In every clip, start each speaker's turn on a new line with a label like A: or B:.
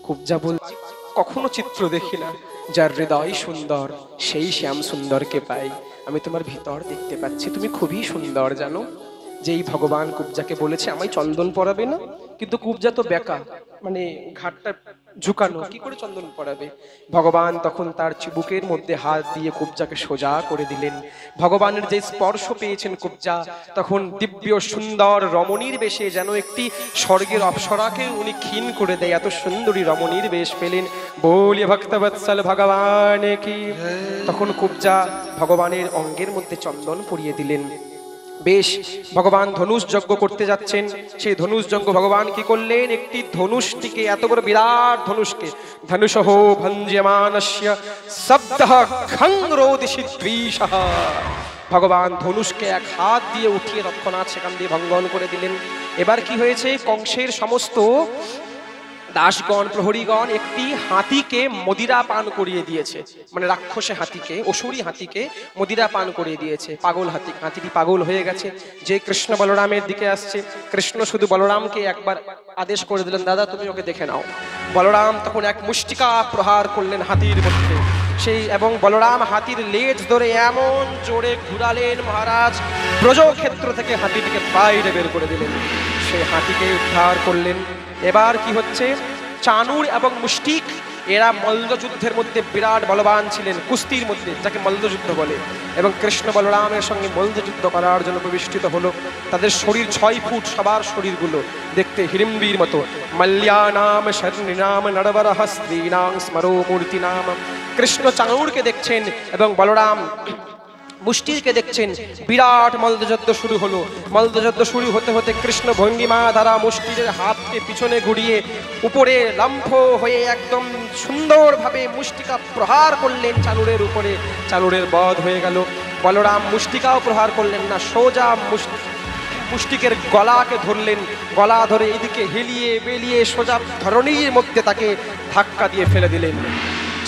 A: কুব্জা বলছে, কখনো চিত্র দেখি না, যার হৃদয় সুন্দর সেই শ্যাম সুন্দরকে পাই। আমি তোমার ভিতর দেখতে পাচ্ছি, তুমি খুবই সুন্দর জানো। যেই ভগবান কুব্জাকে বলেছে আমায় চন্দন পরাবে না, কিন্তু কুব্জা তো বেকা, মানে ঘাটটা ঝুঁকানো, কি করে চন্দন পরাবে। ভগবান তখন তার চিবুকের মধ্যে হাত দিয়ে কুব্জাকে সোজা করে দিলেন। ভগবানের যে স্পর্শ পেয়েছেন কুব্জা, তখন দিব্য সুন্দর রমণীর বেশে যেন একটি স্বর্গের অপ্সরাকে উনি ক্ষীণ করে দেয়, এত সুন্দরী রমণীর বেশ পেলেন। বলিয়ে ভক্তবৎসল ভগবান কি। তখন কুব্জা ভগবানের অঙ্গের মধ্যে চন্দন পরিয়ে দিলেন। বেশ, ভগবান ধনুষ যজ্ঞ করতে যাচ্ছেন। সেই ধনুষ যজ্ঞ ভগবান কি করলেন, একটি ধনুষটিকে, এত বড় বিরাট ধনুষকে, ধনুষহ ভঞ্জমানস্য শব্দঃ খং রোদিষি দ্বিষঃ, ভগবান ধনুষকে এক হাত দিয়ে উঠিয়ে তৎক্ষণাৎ সেখান দিয়ে ভঙ্গন করে দিলেন। এবার কি হয়েছে, কংসের সমস্ত দাসগণ প্রহরীগণ একটি হাতিকে মদিরা পান করিয়ে দিয়েছে, মানে রাক্ষসে হাতিকে, অসুরী হাতিকে মদিরা পান করিয়ে দিয়েছে। পাগল হাতি, হাতিটি পাগল হয়ে গেছে। যে কৃষ্ণ বলরামের দিকে আসছে, কৃষ্ণ শুধু বলরামকে একবার আদেশ করে দিলেন, দাদা তুমি ওকে দেখে নাও। বলরাম তখন এক মুষ্টিকা প্রহার করলেন হাতির মধ্যে সেই, এবং বলরাম হাতির লেজ ধরে এমন জোরে ঘুরালেন মহারাজ, ব্রজক্ষেত্র থেকে হাতিটিকে বাইরে বের করে দিলেন, সেই হাতিকে উদ্ধার করলেন। এবার কি হচ্ছে, চানুর এবং মুষ্টিক এরা মল্লযুদ্ধের মধ্যে বিরাট বলবান ছিলেন, কুস্তির মধ্যে যাকে মল্লযুদ্ধ বলে, এবং কৃষ্ণ বলরামের সঙ্গে মল্লযুদ্ধ করার জন্য প্রবিষ্টিত হলো। তাদের শরীর 6 ফুট, সবার শরীরগুলো দেখতে হিড়িম্বির মতো। মল্যানাম শরণীনাম নরবরহ স্ত্রীনাং স্মরো মূর্তি নাম। কৃষ্ণ চানুরকে দেখছেন এবং বলরাম মুষ্টিরকে দেখছেন। বিরাট মল্লযুদ্ধ শুরু হলো। মল্লযুদ্ধ শুরু হতে হতে কৃষ্ণ ভঙ্গিমা দ্বারা মুষ্টির হাতকে পিছনে ঘুরিয়ে উপরে লম্ফ হয়ে একদম সুন্দরভাবে মুষ্টিকা প্রহার করলেন চানুরের উপরে। চানুরের বধ হয়ে গেল। বলরাম মুষ্টিকাও প্রহার করলেন না, সোজা মুষ্টিকের গলাকে ধরলেন, গলা ধরে এদিকে হেলিয়ে বেলিয়ে সোজা ধরণীর মধ্যে তাকে ধাক্কা দিয়ে ফেলে দিলেন।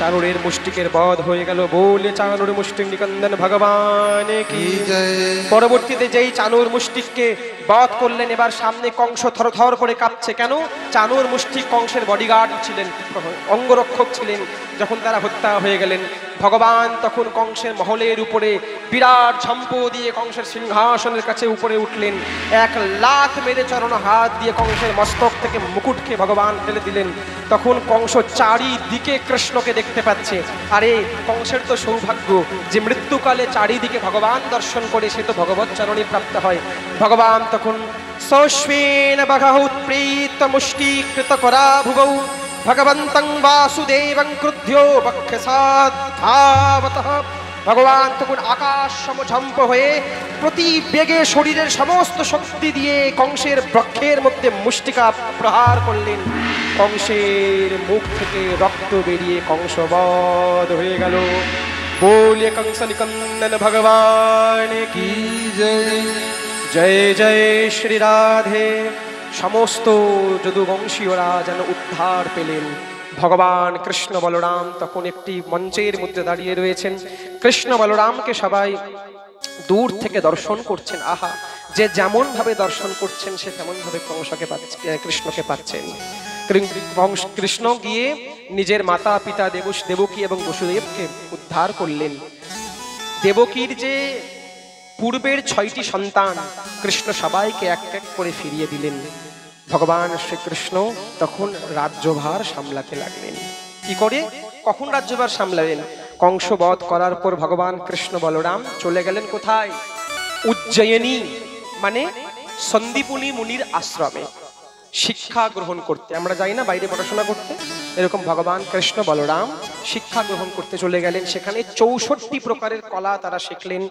A: চানুরের মুষ্টিকের বধ হয়ে গেল। বলে চানুর মুষ্টিক নিকন্দন ভগবান কি জয়। পরবর্তীতে যেই চানুর মুষ্টিককে বধ করলেন, এবার সামনে কংস থরথর করে কাঁপছে। কেন? চানুর মুষ্টিক কংসের বডিগার্ড ছিলেন, অঙ্গরক্ষক ছিলেন। যখন তারা হত্যা হয়ে গেলেন, ভগবান তখন কংসের মহলের উপরে বিরাট ঝম্প দিয়ে কংসের সিংহাসনের কাছে উপরে উঠলেন। এক লাথ মেরে চরণ হাত দিয়ে কংসের মস্তক থেকে মুকুটকে ভগবান ফেলে দিলেন। তখন কংস চারিদিকে কৃষ্ণকে দেখতে পাচ্ছে। আরে কংসের তো সৌভাগ্য যে মৃত্যুকালে চারিদিকে ভগবান দর্শন করে সে তো ভগবৎ চরণে প্রাপ্ত হয়। ভগবান তখন সস্বেন বঘৌৎপ্রীত মুষ্টিকৃত করা ভুবৌ ভগবন্তং বাসুদেবং ক্রুদ্ধো বক্ষসাদ্ধাবতঃ। ভগবান তখন আকাশ সমঝম্প হয়ে প্রতি বেগে শরীরের সমস্ত শক্তি দিয়ে কংসের বক্ষের মধ্যে মুষ্টিকা প্রহার করলেন। কংসের মুখ থেকে রক্ত বেরিয়ে কংস বধ হয়ে গেল। বলিয়ে কংস নিকন্দন ভগবান কি জয়। জয় জয় শ্রী রাধে। সমস্ত যদুবংশীয়রা যেন উদ্ধার পেলেন। ভগবান কৃষ্ণ বলরাম তখন একটি মঞ্চের মধ্যে দাঁড়িয়ে রয়েছেন। কৃষ্ণ বলরামকে সবাই দূর থেকে দর্শন করছেন। আহা, যে যেমন ভাবে দর্শন করছেন সে তেমন ভাবে কংসকে পাচ্ছেন, কৃষ্ণকে পাচ্ছেন। কৃষ্ণ গিয়ে নিজের মাতা পিতা দেবকী এবং বসুদেবকে উদ্ধার করলেন। দেবকীর যে পূর্বের 6টি সন্তান কৃষ্ণ সবাইকে এক এক করে ফিরিয়ে দিলেন। ভগবান শ্রীকৃষ্ণ তখন রাজ্যভার সামলাতে লাগলেন। কি করে, কখন রাজ্যভার সামলালেন? কংস বধ করার পর ভগবান কৃষ্ণ বলরাম চলে গেলেন কোথায়? উজ্জয়িনী, মানে সন্দীপুনি মুনির আশ্রমে শিক্ষা গ্রহণ করতে। আমরা যাই না বাইরে পড়াশোনা করতে, এরকম ভগবান কৃষ্ণ বলরাম শিক্ষা গ্রহণ করতে চলে গেলেন। সেখানে 64 প্রকারের কলা তারা শিখলেন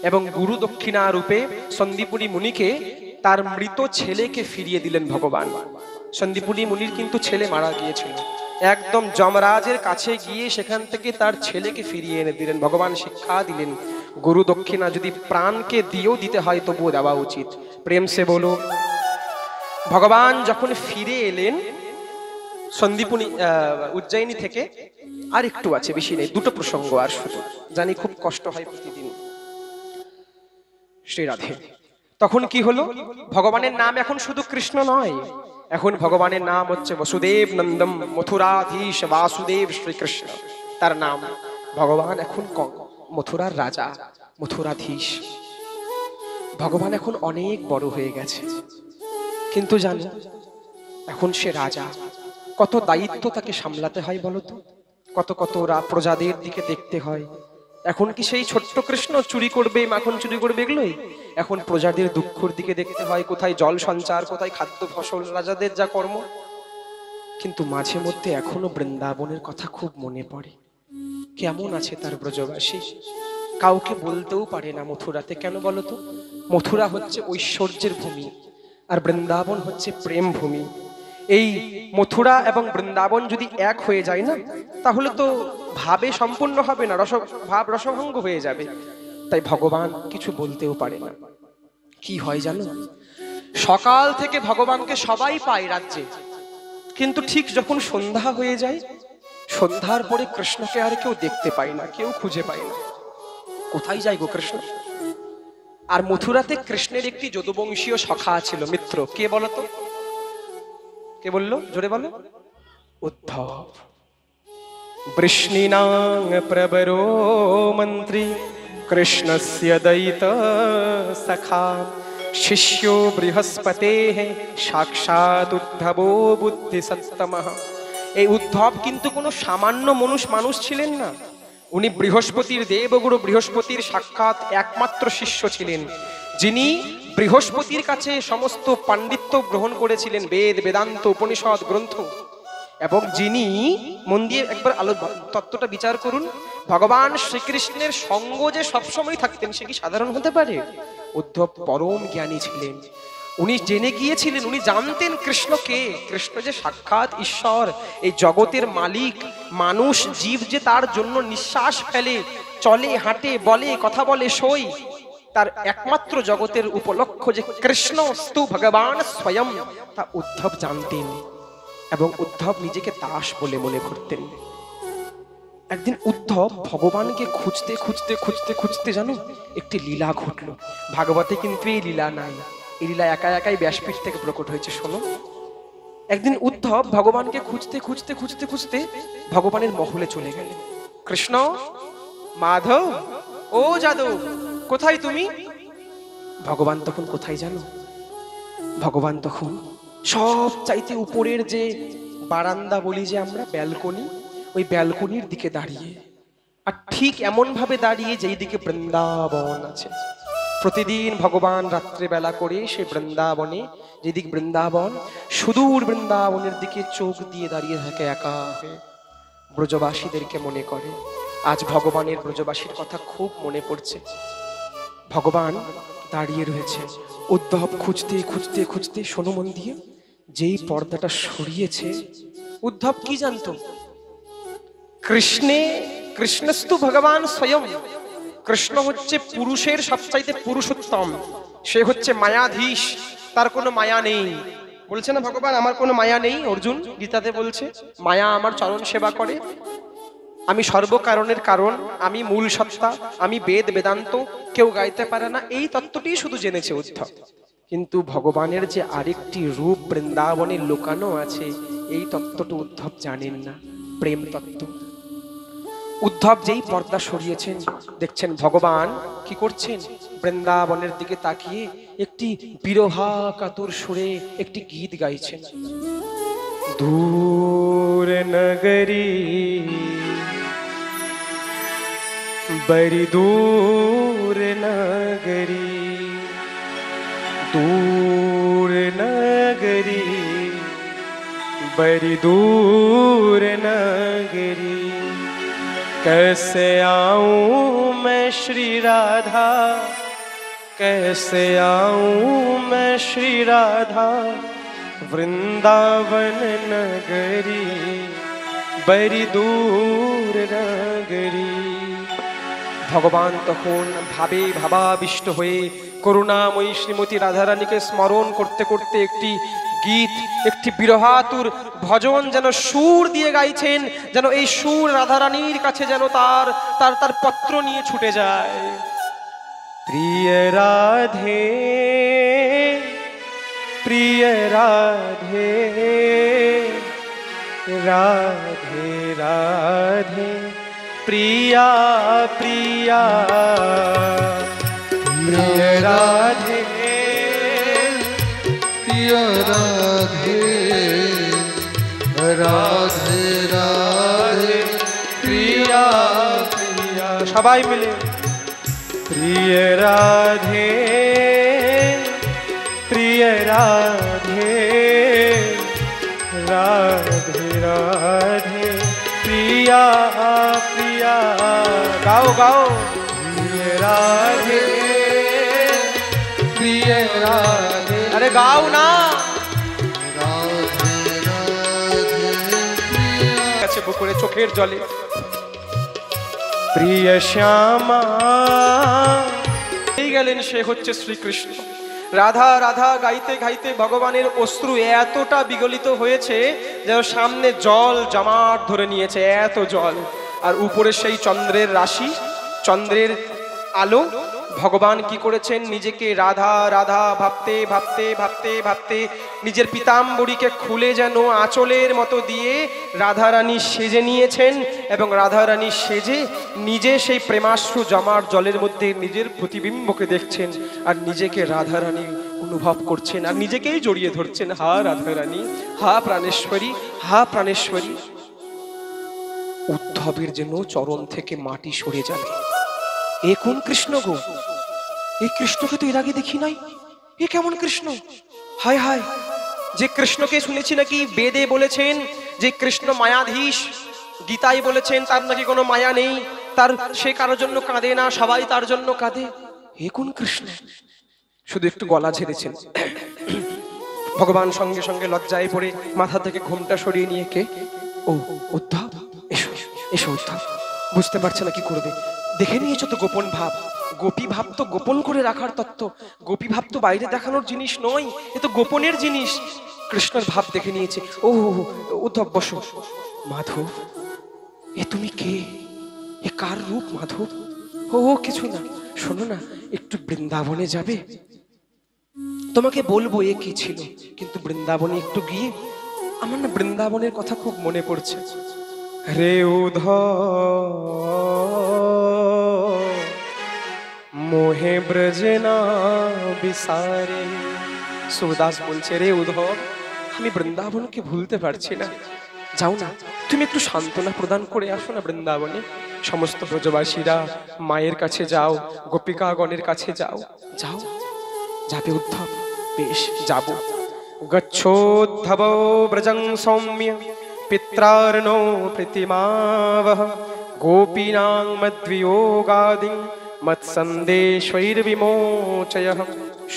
A: এবং গুরু দক্ষিণা রূপে সন্দীপুনি মুনিকে তার মৃত ছেলেকে ফিরিয়ে দিলেন ভগবান। সন্দীপুনি মুনির কিন্তু ছেলে মারা গিয়েছিল। একদম যমরাজের কাছে গিয়ে সেখান থেকে তার ছেলেকে ফিরিয়ে এনে দিলেন। ভগবান শিক্ষা দিলেন, গুরু দক্ষিণা যদি প্রাণকে দিয়েও দিতে হয় তবুও দেওয়া উচিত। প্রেম সে বলো। ভগবান যখন ফিরে এলেন সন্দীপুনি উজ্জয়িনী থেকে, আর একটু আছে, বেশি নেই, 2টো প্রসঙ্গ আর শুধু, জানি খুব কষ্ট হয় প্রতিদিন। শ্রী রাধে। তখন কি হলো, ভগবানের নাম এখন শুধু কৃষ্ণ নয়, এখন ভগবানের নাম হচ্ছে বসুদেব নন্দম মথুরাধীশ বাসুদেব শ্রীকৃষ্ণ, তার নাম। ভগবান এখন মথুরার রাজা, মথুরাধীশ। ভগবান এখন অনেক বড় হয়ে গেছে, কিন্তু জানো এখন সে রাজা, কত দায়িত্ব তাকে সামলাতে হয় বলতো, কত কত প্রজাদের দিকে দেখতে হয়। এখন কি সেই ছোট্ট কৃষ্ণ চুরি করবে, মাখন চুরি করবে এগুলোই? এখন প্রজাদের দুঃখের দিকে দেখতে হয়, কোথায় জল সঞ্চার, কোথায় খাদ্য ফসল, রাজাদের যা কর্ম। কিন্তু মাঝে মধ্যে এখনো বৃন্দাবনের কথা খুব মনে পড়ে। কেমন আছে তার ব্রজবাসী, কাউকে বলতেও পারে না মথুরাতে। কেন বলতো? মথুরা হচ্ছে ঐশ্বর্যের ভূমি, আর বৃন্দাবন হচ্ছে প্রেম ভূমি। এই মথুরা এবং বৃন্দাবন যদি এক হয়ে যায় না, তাহলে তো ভাবে সম্পূর্ণ হবে না, ভাব রসভঙ্গ হয়ে যাবে। তাই ভগবান কিছু বলতেও পারে না। কি হয় জানো, সকাল থেকে ভগবানকে সবাই পায় রাজ্যে, কিন্তু ঠিক যখন সন্ধ্যা হয়ে যায়, সন্ধ্যার পরে কৃষ্ণকে আর কেউ দেখতে পায় না, কেউ খুঁজে পায় না। কোথায় যায় গো কৃষ্ণ? আর মথুরাতে কৃষ্ণের একটি যদুবংশীয় সখা ছিল, মিত্র। কে বলতো? কে বললো? জোরে বলো। উদ্ধব। বৃষ্ণিনাং প্রবরো মন্ত্রী কৃষ্ণস্য দয়িত সখা শিষ্যো বৃহস্পতেঃ সাক্ষাৎ উদ্ধবো বুদ্ধিসত্তমঃ। এই উদ্ধব কিন্তু কোনো সামান্য মানুষ ছিলেন না। উনি বৃহস্পতির দেবগুরু বৃহস্পতির সাক্ষাৎ একমাত্র শিষ্য ছিলেন, যিনি বৃহস্পতির কাছে সমস্ত পাণ্ডিত্য গ্রহণ করেছিলেন, বেদ বেদান্ত উপনিষদ গ্রন্থ। এবং যিনি, মন দিয়ে একবার তত্ত্বটা বিচার করুন, ভগবান শ্রীকৃষ্ণের সঙ্গ যে সবসময় থাকতেন, সে কি সাধারণ হতে পারে? উদ্ধব পরম জ্ঞানী ছিলেন। উনি জেনে গিয়েছিলেন, উনি জানতেন কৃষ্ণকে, কৃষ্ণ যে সাক্ষাৎ ঈশ্বর, এই জগতের মালিক। মানুষ জীব যে তার জন্য নিঃশ্বাস ফেলে, চলে, হাঁটে, বলে, কথা বলে, শোয়, তার একমাত্র জগতের উপলক্ষ যে কৃষ্ণ স্তু ভগবান স্বয়ং, তা উদ্ধব জানতেন। এবং উদ্ধব নিজেকে দাস বলে মনে করতেন। একদিন উদ্ধব ভগবানকে খুঁজতে খুঁজতে খুঁজতে খুঁজতে জানো একটি লীলা ঘটলো। ভাগবতে কিন্তু এই লীলা নাই, এই লীলা একা একাই ব্যাসপীঠ থেকে প্রকট হয়েছে। শোনো, একদিন উদ্ধব ভগবানকে খুঁজতে খুঁজতে খুঁজতে খুঁজতে ভগবানের মহলে চলে গেলেন। কৃষ্ণ, মাধব, ও যাদব, কোথায় তুমি? ভগবান তখন কোথায় জানো? ভগবান তখন সব চাইতে উপরের যে বারান্দা বলি যে আমরা, ব্যালকনি, ওই ব্যালকনির দিকে দাঁড়িয়ে। আর ঠিক এমন ভাবে দাঁড়িয়ে যেই দিকে বৃন্দাবন আছে। প্রতিদিন ভগবান রাত্রেবেলা করে সে বৃন্দাবনে, যেদিক বৃন্দাবন, সুদূর বৃন্দাবনের দিকে চোখ দিয়ে দাঁড়িয়ে থাকে একা হয়ে, ব্রজবাসীদেরকে মনে করে। আজ ভগবানের ব্রজবাসীর কথা খুব মনে পড়ছে। ভগবান দাঁড়িয়ে রয়েছে, উদ্ধব খুঁজতে খুঁজতে খুঁজতে, শোনো মন দিয়ে, যেই পর্দাটা সরিয়েছে, উদ্ধব কি জানতো? কৃষ্ণস্তু ভগবান স্বয়ং। কৃষ্ণ হচ্ছে পুরুষের সবচাইতে পুরুষোত্তম, সে হচ্ছে মায়াধীশ, তার কোনো মায়া নেই। বলছে না ভগবান, আমার কোনো মায়া নেই? অর্জুন গীতাতে বলছে, মায়া আমার চরণ সেবা করে, আমি সর্বকারণের কারণ, আমি মূল সত্তা, আমি বেদ বেদান্ত কেউ গাইতে পারে না, এই তত্ত্বটি শুধু জেনেছে উদ্ধব। কিন্তু ভগবানের যে আরেকটি রূপ বৃন্দাবনে লুকানো আছে, এই তত্ত্বটা উদ্ধব জানেন না, প্রেম তত্ত্ব। উদ্ধব যেই পর্দা সরিয়েছেন, দেখছেন ভগবান কি করছেন, বৃন্দাবনের দিকে তাকিয়ে একটি বিরহা কাতর সুরে একটি গীত গাইছেন। দূর নগরী बड़ी दूर नगरी, दूर नगरी, बड़ी दूर नगरी, कैसे आऊं मैं श्री राधा, कैसे आऊं मैं श्री राधा, वृंदावन नगरी, बड़ी दूर नगरी। ভগবান তখন ভাবে ভাবাবিষ্ট হয়ে করুণাময়ী শ্রীমতী রাধারানীকে স্মরণ করতে করতে একটি গীত, একটি বিরহাতুর ভজন যেন সুর দিয়ে গাইছেন, যেন এই সুর রাধারানীর কাছে যেন তার তার তার পত্র নিয়ে ছুটে যায়। প্রিয় রাধে प्रिय राधे राधे राधे प्रिया प्रिया प्रिय राधे
B: प्रिय राधे राधे राधे
A: प्रिया प्रिया सबाई मिले प्रिय राधे प्रिय राधे राधे राधे प्रिया प्रिया गाओ गाओ प्रिय राधे प्रिय राधे अरे गाओ ना
B: राधे राधे प्रिय
A: কাছে বুকুরে চোখের জলে প্রিয় শ্যামা এই গেলেন সে হচ্ছে শ্রীকৃষ্ণ রাধা রাধা গাইতে গাইতে ভগবানের অশ্রু এতটা বিগলিত হয়েছে যেন সামনে জল জমাট ধরে নিয়েছে এত জল আর উপরে সেই চন্দ্রের রাশি চন্দ্রের আলো ভগবান কি করেছেন নিজেকে রাধা রাধা ভাবতে ভাবতে ভাবতে ভাবতে নিজের পিতাম্বরীকে খুলে যেন আঁচলের মতো দিয়ে রাধারানী সেজে নিয়েছেন এবং রাধারানী সেজে নিজে সেই প্রেমাশ্রু জমার জলের মধ্যে নিজের প্রতিবিম্বকে দেখছেন আর নিজেকে রাধারানী অনুভব করছেন আর নিজেকেই জড়িয়ে ধরছেন হা রাধারানী হা প্রাণেশ্বরী হা প্রাণেশ্বরী উদ্ধবের যেন চরণ থেকে মাটি সরে যাবে এ কোন কৃষ্ণ গো এই কৃষ্ণকে তো এর আগে দেখি নাই এ কেমন কৃষ্ণ হায় হায় যে কৃষ্ণকে শুনেছি নাকি বেদে বলেছেন যে কৃষ্ণ মায়াধীশ গীতায় বলেছেন তার নাকি কোনো মায়া নেই তার সে কারোর জন্য কাঁদে না সবাই তার জন্য কাঁদে এ কোন কৃষ্ণ শুধু একটু গলা ঝেড়েছেন ভগবান সঙ্গে সঙ্গে লজ্জায় পড়ে মাথা থেকে ঘুমটা সরিয়ে নিয়ে কে ও উদ্ধব এসো এসো উদ্ধব বুঝতে পারছে না কি করবে দেখে নিয়েছো তো গোপন ভাব গোপী ভাব তো গোপন করে রাখার তত্ত্ব গোপী ভাব তো বাইরে দেখানোর জিনিস নয় এ তো গোপনের জিনিস কৃষ্ণের ভাব দেখে নিয়েছে ও উদ্ধব বসো মাধব এ তুমি কে এ কার রূপ মাধব ও কিছু না শোনো না একটু বৃন্দাবনে যাবে তোমাকে বলবো এ কি ছিল কিন্তু বৃন্দাবনে একটু গিয়ে আমার না বৃন্দাবনের কথা খুব মনে পড়ছে রে উদ্ধব মোহে ব্রজনা বিসারে সুরদাস বলছে রে উদ্ধব আমি বৃন্দাবনকে ভুলতে পারছি না যাও না তুমি একটু সান্ত্বনা প্রদান করে আসো না বৃন্দাবনে সমস্ত ব্রজবাসীরা মায়ের কাছে যাও গোপিকাগণের কাছে যাও যাও যাবে উদ্ধব বেশ যাব গচ্ছোদ্ধব ব্রজং সৌম্য পিত্রার্ণো প্রীতিমাবহ গোপীনাং মদ্বিয়োগাদিং মৎসন্দেশৈর্বিমোচয়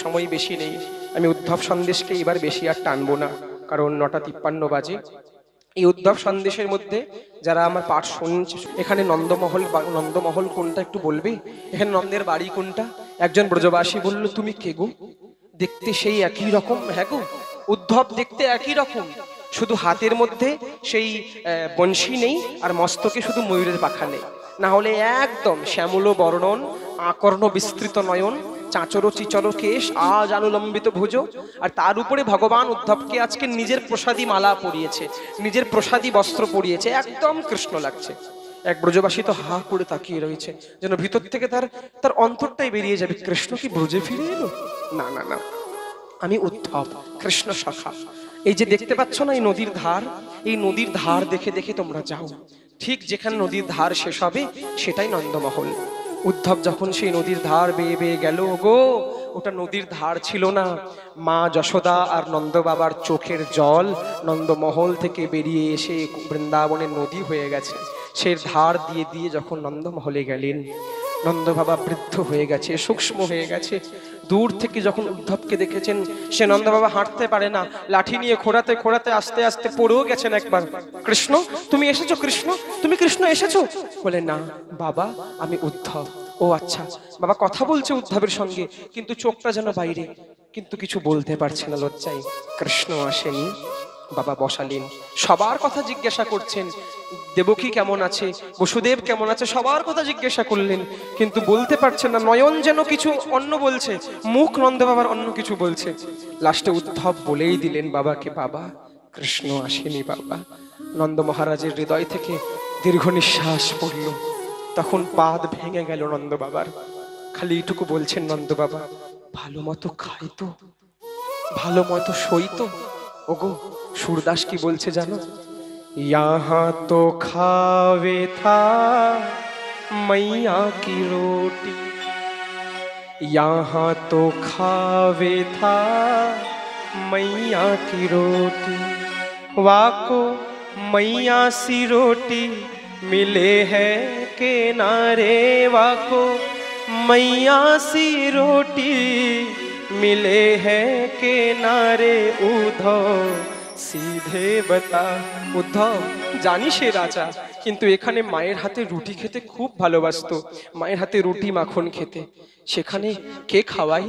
A: সময় বেশি নেই আমি উদ্ধব সন্দেশকে এবার বেশি আর টানবো না কারণ 9:53 বাজে এই উদ্ধব সন্দেশের মধ্যে যারা আমার পাঠ শুনছে এখানে নন্দমহল কোনটা একটু বলবে এখানে নন্দের বাড়ি কোনটা একজন ব্রজবাসী বলল তুমি কে গো দেখতে সেই একই রকম হ্যাঁ গো উদ্ধব দেখতে একই রকম শুধু হাতের মধ্যে সেই বংশী নেই আর মস্তকে শুধু ময়ূরের পাখা নেই না হলে একদম শ্যামল বর্ণন আকর্ণ বিস্তৃত নয়ন চাঁচর চিচর কেশ আজ অনুলম্বিত ভুজ আর তার উপরে ভগবান উদ্ধবকে আজকে নিজের প্রসাদী মালা পরিয়েছে নিজের প্রসাদী বস্ত্র পরিয়েছে একদম কৃষ্ণ লাগছে এক ব্রজবাসী তো হা করে তাকিয়ে রয়েছে যেন ভিতর থেকে তার অন্তরটাই বেরিয়ে যাবে কৃষ্ণ কি ব্রজে ফিরে এলো না না না আমি উদ্ধব কৃষ্ণ সখা এই যে দেখতে পাচ্ছ না এই নদীর ধার দেখে দেখে তোমরা যাও ঠিক যেখানে নদীর ধার শেষ হবে সেটাই নন্দমহল উদ্ধব যখন সেই নদীর ধার বেয়ে বেয়ে গেল গো ওটা নদীর ধার ছিল না মা যশোদা আর নন্দ বাবার চোখের জল নন্দমহল থেকে বেরিয়ে এসে বৃন্দাবনের নদী হয়ে গেছে সেই ধার দিয়ে দিয়ে যখন নন্দমহলে গেলেন নন্দ বাবা বৃদ্ধ হয়ে গেছে সূক্ষ্ম হয়ে গেছে দূর থেকে যখন উদ্ধবকে দেখেছেন সে নন্দ বাবা হাঁটতে পারে না লাঠি নিয়ে খোঁড়াতে খোঁড়াতে আস্তে আস্তে পড়েও গেছেন একবার কৃষ্ণ তুমি এসেছো কৃষ্ণ তুমি কৃষ্ণ এসেছো বলে না বাবা আমি উদ্ধব ও আচ্ছা বাবা কথা বলছে উদ্ধবের সঙ্গে কিন্তু চোখটা যেন বাইরে কিন্তু কিছু বলতে পারছে না লজ্জায় কৃষ্ণ আসেনি বাবা বসালেন, সবার কথা জিজ্ঞাসা করছেন, দেবকী কেমন আছে, বসুদেব কেমন আছে, সবার কথা জিজ্ঞাসা করলেন, কিন্তু বলতে পারছেন না। নয়ন যেন কিছু অন্য বলছে, মুখ নন্দ বাবার অন্য কিছু বলছে। লাস্টে উদ্ধব বলেই দিলেন বাবাকে, বাবা কৃষ্ণ আসেনি বাবা। নন্দ মহারাজের হৃদয় থেকে দীর্ঘ নিঃশ্বাস পড়ল। তখন পাদ ভেঙে গেল নন্দ বাবার। খালি এইটুকু বলছেন নন্দ বাবা, ভালো মতো খাই তো, ভালো মতো সই তো। ওগো, সুরদাস কি বলছে জানো? यहाँ तो खावे था मैया की रोटी, यहाँ तो खावे था मैया की रोटी, वाको मैया सी रोटी मिले है के नारे, वाको मैया सी रोटी मिले है के नारे, उधो सीधे बता। উদ্ধব, জানি সে রাজা, কিন্তু এখানে মায়ের হাতে রুটি খেতে খুব ভালোবাসতো, মায়ের হাতে রুটি মাখন খেতে। সেখানে কে খাওয়াই?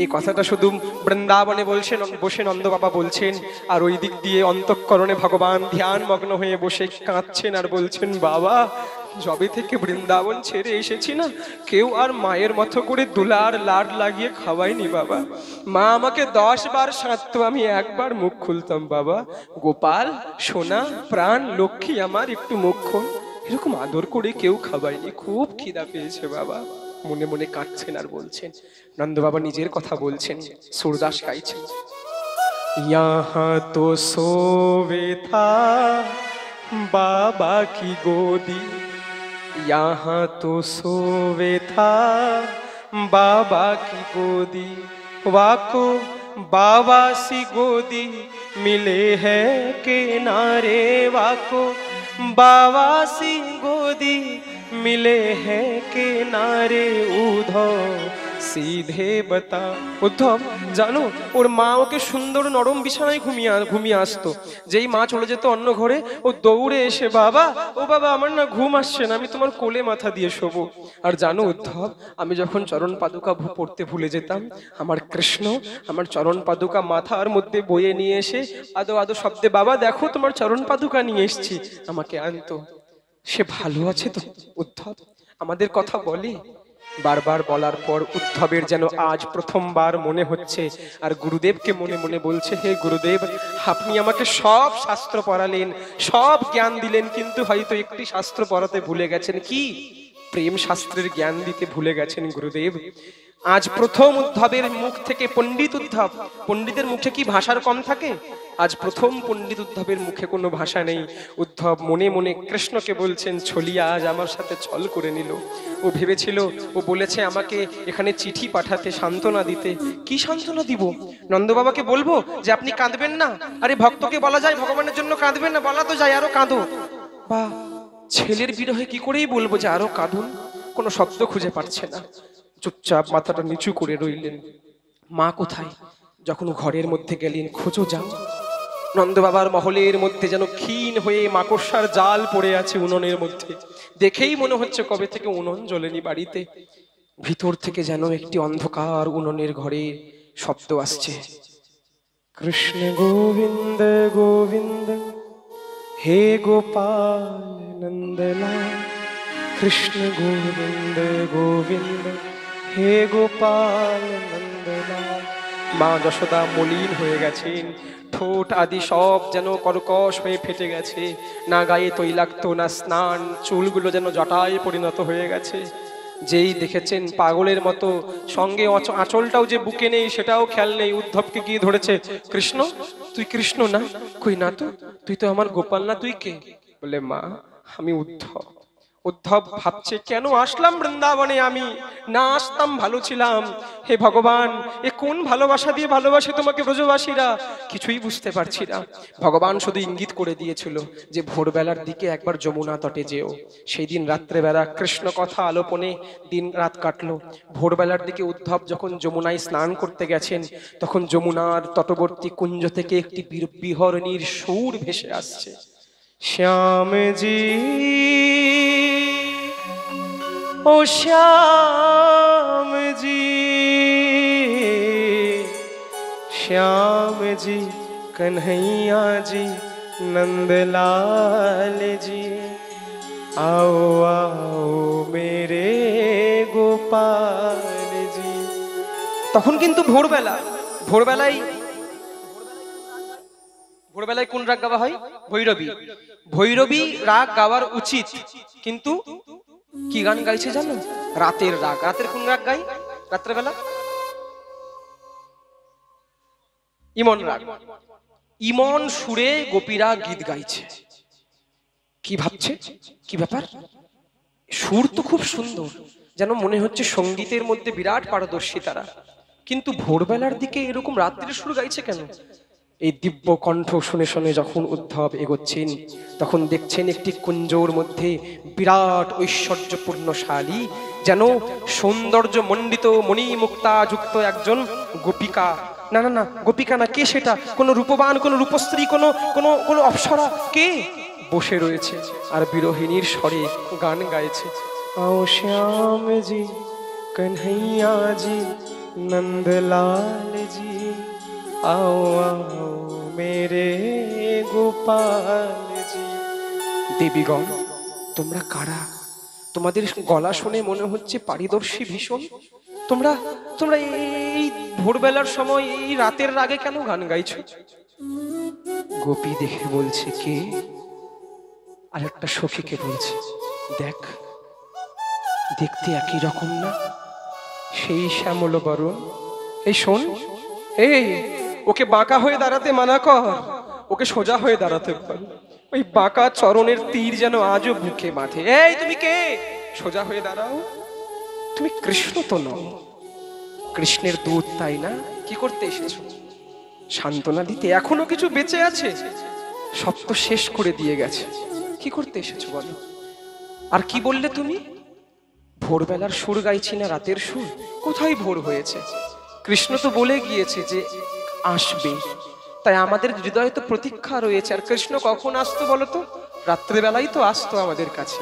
A: এই কথাটা শুধু বৃন্দাবনে বলছেন, বসে নন্দ বাবা বলছেন, আর ওই দিক দিয়ে অন্তঃকরণে ভগবান ধ্যান মগ্ন হয়ে বসে কাঁদছেন আর বলছেন, বাবা যবে থেকে বৃন্দাবন ছেড়ে এসেছি না, কেউ আর মায়ের মতো করে দুলার লাড লাগিয়ে খাওয়াইনি বাবা। মা আমাকে 10 বার সাধতো, আমি একবার মুখ খুলতাম, বাবা গোপাল সোনা প্রাণ লক্ষ্মী আমার একটু মুখ খোল, এরকম আদর করে কেউ খাওয়াইনি, খুব খিদা পেয়েছে বাবা। মনে মনে কাঁদছেন আর বলছেন, নন্দ বাবা নিজের কথা বলছেন, সুরদাস গাইছেন, यहाँ तो सोवे था बाबा की गोदी, यहाँ तो सोवे था बाबा की गोदी, वाको बाबा सी गोदी मिले है किनारे, वाको बाबा सी गोदी मिले है किनारे, उधो सीधे बता। উদ্ধব জানো, ওর মা ওকে সুন্দর নরম বিছানায় ঘুমিয়ে আসতো। যেই মা চলে যেত অন্য ঘরে, ও দৌড়ে এসে, বাবা ও বাবা আমার না ঘুম আসছে না, আমি তোমার কোলে মাথা দিয়ে শোবো। আর জানো উদ্ধব, আমি যখন চরণ পাদুকা পড়তে ভুলে যেতাম, আমার কৃষ্ণ আমার চরণ পাদুকা মাথার মধ্যে বয়ে নিয়ে এসে আদো আদো শব্দে, বাবা দেখো তোমার চরণ পাদুকা নিয়ে এসেছি, আমাকে আনতো। সে ভালো আছে তো উদ্ধব? আমাদের কথা বলে। বারবার বলার পর উদ্ধবের যেন আজ প্রথমবার মনে হচ্ছে, আর গুরুদেবকে মনে মনে বলছে, হে গুরুদেব, আপনি আমাকে সব শাস্ত্র পড়ালেন, সব জ্ঞান দিলেন, কিন্তু হয়তো একটি শাস্ত্র পড়াতে ভুলে গেছেন। কি? প্রেম শাস্ত্রের জ্ঞান দিতে ভুলে গেছেন গুরুদেব। আজ প্রথম উদ্ধবের মুখ থেকে, পণ্ডিত উদ্ধব, পণ্ডিতের মুখে কি ভাষার কম থাকে? আজ প্রথম পণ্ডিত উদ্ধবের মুখে কোনো ভাষা নেই। উদ্ধব মনে মনে কৃষ্ণকে বলছেন, ছলিয়া আজ আমার সাথে ছল করে নিল। ও ভেবেছিল, ও বলেছে আমাকে এখানে চিঠি পাঠাতে, সান্ত্বনা দিতে। কি সান্ত্বনা দিব? নন্দবাবাকে বলবো যে আপনি কাঁদবেন না? আরে ভক্তকে বলা যায় ভগবানের জন্য কাঁদবেন না, বলা তো যায় আরো কাঁদো। বা ছেলের বিরহে কি করেই বলবো যে আরো কাঁদুন? কোনো শব্দ খুঁজে পাচ্ছে না, চুপচাপ মাথাটা নিচু করে রইলেন। মা কোথায়? যখন ঘরের মধ্যে গেলেন, খোঁজো যাও। নন্দ বাবার মহলের মধ্যে যেন ক্ষীণ হয়ে মাকড়সার জাল পড়ে আছে উনুনের মধ্যে। দেখেই মনে হচ্ছে কবে থেকে উনুন জ্বলেনি বাড়িতে। ভিতর থেকে যেন একটি অন্ধকার উনুনের ঘরে শব্দ আসছে, কৃষ্ণ গোবিন্দ গোবিন্দ হে গোপাল নন্দলাল, কৃষ্ণ গোবিন্দ গোবিন্দ হে গোপাল নন্দলাল। মা যশোদা মলিন হয়ে গেছেন, ঠোঁট আদি সব যেন কর্কশ হয়ে ফেটে গেছে, না গায়ে তৈলাক্ত না স্নান, চুলগুলো যেন জটায় পরিণত হয়ে গেছে। যেই দেখেছেন পাগলের মতো, সঙ্গে আঁচলটাও যে বুকে নেই সেটাও খেয়াল নেই, উদ্ধবকে গিয়ে ধরেছে, কৃষ্ণ তুই কৃষ্ণ না? কই না তো, তুই তো আমার গোপাল না, তুই কে? বলে, মা আমি উদ্ধব। উদ্ধব ভাবছে, কেন আসলাম বৃন্দাবনে? আমি না আসতাম ভালো ছিলাম। হে ভগবান, এ কোন ভালোবাসা দিয়ে ভালোবাসে তোমাকে ব্রজবাসীরা? কিছুই বুঝতে পারছি না। ভগবান শুধু ইঙ্গিত করে দিয়েছিল যে ভোরবেলার দিকে একবার যমুনা তটে যেও। সেই দিন রাত্রেবেলা কৃষ্ণ কথা আলোপনে দিন রাত কাটলো। ভোরবেলার দিকে উদ্ধব যখন যমুনায় স্নান করতে গেছেন, তখন যমুনার তটবর্তী কুঞ্জ থেকে একটি বিহরণীর সুর ভেসে আসছে, শ্যাম জি ও শ্যাম জি, শ্যাম জি कन्हैया जी नंदलाल जी आओ आओ मेरे গোপাল জি। তখন কিন্তু ভোরবেলায় কোন রাগ গাওয়া হয়? ভৈরবী। ভৈরবী রাগ গাওয়ার উচিত, কিন্তু কি গান গাইছে জানো? রাতের রাগ। রাতের কোন রাগ গাই রাত্রেবেলা? ইমন রাগ। ইমন সুরে গোপীরা গীত গাইছে। কি ভাবছে, কি ব্যাপার? সুর তো খুব সুন্দর, যেন মনে হচ্ছে সঙ্গীতের মধ্যে বিরাট পারদর্শী তারা, কিন্তু ভোরবেলার দিকে এরকম রাত্রির সুর গাইছে কেন? এই দিব্য কণ্ঠ শুনে শুনে যখন উদ্ধব এগোচ্ছেন, তখন দেখছেন একটি কুঞ্জর মধ্যে বিরাট ঐশ্বর্যপূর্ণশালী, যেন সৌন্দর্য মণ্ডিত মণিমুক্তা যুক্ত একজন গোপিকা। না না না, গোপিকা না, কে সেটা? কোন রূপবান, কোন রূপশ্রী, কোন কোন কোন অপ্সরা কে বসে রয়েছে আর বিরোহিনীর স্বরে গান গাইছে। आओ श्याम जी कन्हैया जी नंदलाल जी आओ आओ मेरे গোপাল জি। দেবীগণ, তোমরা কারা? তোমাদের গলা শুনে মনে হচ্ছে পারিদর্শী ভীষণ। তোমরা তোমরা এই ভোরবেলার সময় এই রাতের রাগে কেন গান গাইছো? গোপী দেখে বলছে, কে? আর একটা সখীকে বলছে, দেখ, দেখতে একই রকম না? সেই শ্যামল বরণ। এই শোন, এই ওকে বাঁকা হয়ে দাঁড়াতে মানা কর, ওকে সোজা হয়ে দাঁড়াতে বল। ওই বাঁকা চরণের তীর যেন আজও বুকে বাঁধে। এই তুমি কে? সোজা হয়ে দাঁড়াও। তুমি কৃষ্ণ তো নও, কৃষ্ণের দূত, তাই না? কি করতে এসেছো? সান্ত্বনা দিতে। এখনো কিছু বেঁচে আছে? সব তো শেষ করে দিয়ে গেছে। কি করতে এসেছো বলো? আর কি বললে তুমি? ভোরবেলার সুর গাইছি না, রাতের সুর? কোথায় ভোর হয়েছে? কৃষ্ণ তো বলে গিয়েছে যে আসবে, তাই আমাদের হৃদয়ে তো প্রতীক্ষা রয়েছে। আর কৃষ্ণ কখন আসতো বলতো? রাত্রেবেলাই তো আসতো আমাদের কাছে।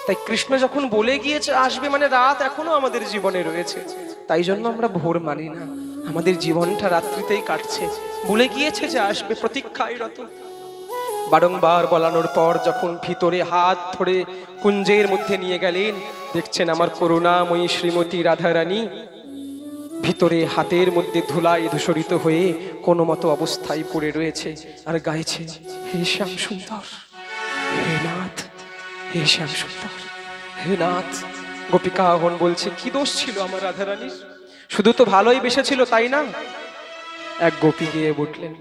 A: তাই কৃষ্ণ যখন বলে গিয়েছে আসবে, মানে রাত এখনো আমাদের জীবনে রয়েছে। তাই জন্য আমরা ভোর মানি না, আমাদের জীবনটা রাত্রিতেই কাটছে। বলে গিয়েছে যে আসবে, প্রতীক্ষায় রত। বারংবার বলানোর পর যখন ভিতরে হাত ধরে কুঞ্জের মধ্যে নিয়ে গেলেন, দেখছেন আমার করুণাময়ী শ্রীমতী রাধারানী ভিতরে হাতের মধ্যে ধুলায় ধূসরিত হয়ে কোনো মতো অবস্থায় পড়ে রয়েছে আর গাইছে, হে শ্যাম সুন্দর, হে নাথ, হে শ্যাম সুন্দর, হে নাথ। গোপিকাগণ বলছে, কি দোষ ছিল আমার রাধারানীর? শুধু তো ভালোই বেসেছিল, তাই না? এক গোপী গিয়ে উঠলেন।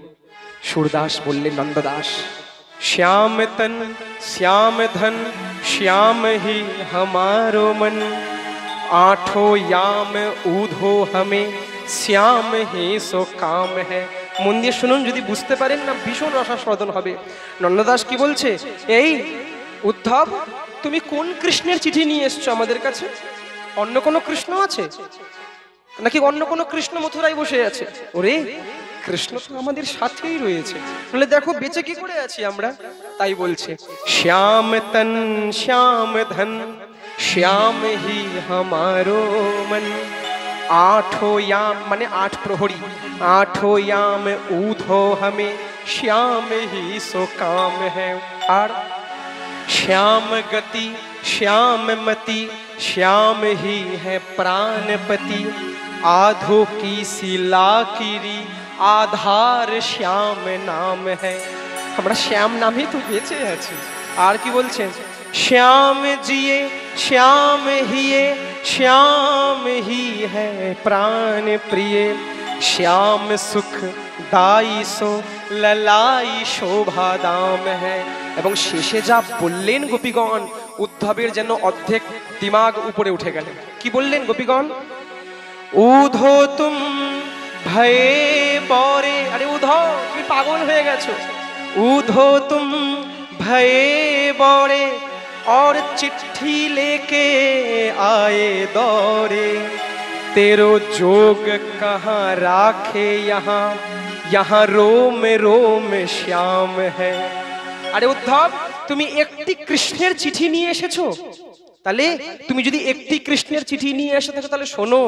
A: সুরদাস বললেন, নন্দদাস, শ্যাম তন শ্যাম ধন শ্যাম হি हमारो मन आठो याम ऊधो हमें শ্যাম হি সো কাম है। মন দিয়ে শুনুন, যদি বুঝতে পারেন না ভীষণ রসাস্বাদন হবে। নন্দদাস কি বলছে? এই উদ্ধব, তুমি কোন কৃষ্ণের চিঠি নিয়ে এসছো আমাদের কাছে? অন্য কোনো কৃষ্ণ আছে নাকি? অন্য কোনো কৃষ্ণ মথুরায় বসে আছে? ওরে, কৃষ্ণ তো আমাদের সাথেই রয়েছে। বলে দেখো বেঁচে কি করে আছি আমরা। তাই বলছে, শ্যাম তন শ্যাম ধন শ্যাম হি हमारो मन आठो याम মানে आठ प्रहरी आठो याम ऊधो हमें श्याम ही सो काम है। और श्याम गति श्याम मति श्याम ही है प्राणपति आधो की शिला कीरी आधार श्याम नाम है। আমরা শ্যাম নামে তো বেঁচে আছি। আর কি বলছেন? শ্যাম জিয়ে শ্যাম হিয়ে श्याम ही है प्राण प्रिय श्याम सुख दाई सो ललाई शोभा दाम है। এবং শেষে যা বললেন গোপীগণ, উদ্ধবের যেন অর্ধেক দিমাগ উপরে উঠে গেল। কি বললেন গোপীগণ? উধো তুম ভয়ে পরে। আরে উদ্ধব, তুমি পাগল হয়ে গেছো। উধো তুম ভয়ে বরে और चिट्ठी लेके आए दौरे तेरो जोग कहाँ राखे यहाँ यहाँ रोम रोम श्याम है। আরে উদ্ধব, তুমি একটি কৃষ্ণের চিঠি নিয়ে এসেছো? তাহলে তুমি যদি একটি কৃষ্ণের চিঠি নিয়ে এসে থাকো তাহলে শোনো,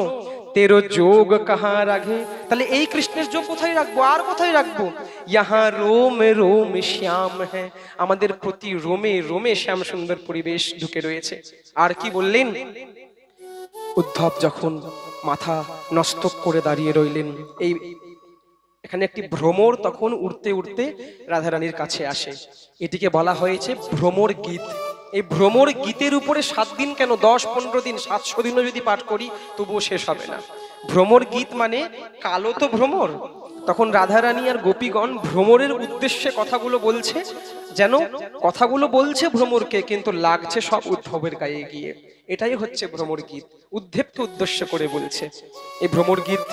A: তেরো যোগ কাহা রাখে, তাহলে এই কৃষ্ণের যোগ কোথায় রাখবো, আর কোথায় রাখবো? ইহা রোম রোম শ্যাম হ্যাঁ, আমাদের প্রতি রোমে রোমে শ্যাম সুন্দর পরিবেশ ঢুকে রয়েছে। আর কি বললেন? উদ্ধব যখন মাথা নষ্ট করে দাঁড়িয়ে রইলেন, এই এখানে একটি ভ্রমর তখন উড়তে উড়তে রাধারানীর কাছে আসে। এটিকে বলা হয়েছে ভ্রমর গীত। এই ভ্রমর গীতের উপরে 7 দিন কেন, 10-15 দিন, 700 দিনও যদি পাঠ করি তবুও শেষ হবে না। ভ্রমর গীত মানে কালো তো ভ্রমর, তখন রাধারানী আর গোপীগণ ভ্রমরের উদ্দেশ্যে কথাগুলো বলছে, যেন কথাগুলো বলছে ভ্রমরকে, কিন্তু লাগছে সব উদ্ধবের গায়ে গিয়ে। এটাই হচ্ছে ভ্রমর গীত, উদ্ধবকে উদ্দেশ্য করে বলছে। এই ভ্রমর গীত